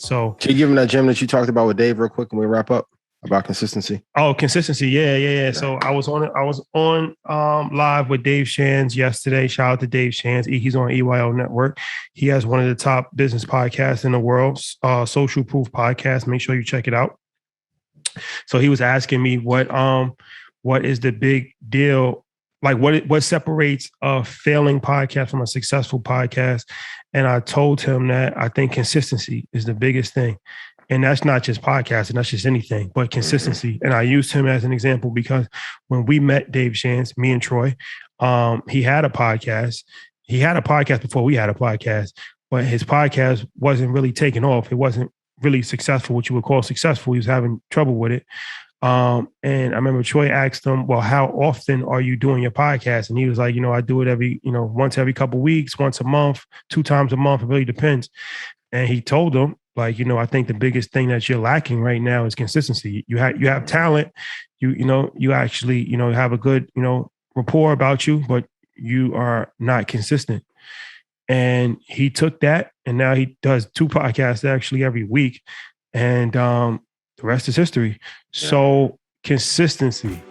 So can you give him that gem that you talked about with Dave real quick when we wrap up about consistency? Oh, consistency. Yeah. So I was on live with Dave Shands yesterday. Shout out to Dave Shands. He's on EYO Network. He has one of the top business podcasts in the world, Social Proof Podcast. Make sure you check it out. So he was asking me what is the big deal? Like what separates a failing podcast from a successful podcast? And I told him that I think consistency is the biggest thing. And that's not just podcasting, that's just anything, but consistency. And I used him as an example because when we met Dave Shands, me and Troy, he had a podcast. He had a podcast before we had a podcast, but his podcast wasn't really taking off. It wasn't really successful, what you would call successful. He was having trouble with it. And I remember Troy asked him, well, how often are you doing your podcast? And he was like, I do it every, once every couple of weeks, once a month, 2 times a month. It really depends. And he told him, like, I think the biggest thing that you're lacking right now is consistency. You have talent, you actually, have a good, rapport about you, but you are not consistent. And he took that and now he does 2 podcasts actually every week. And the rest is history. So consistency.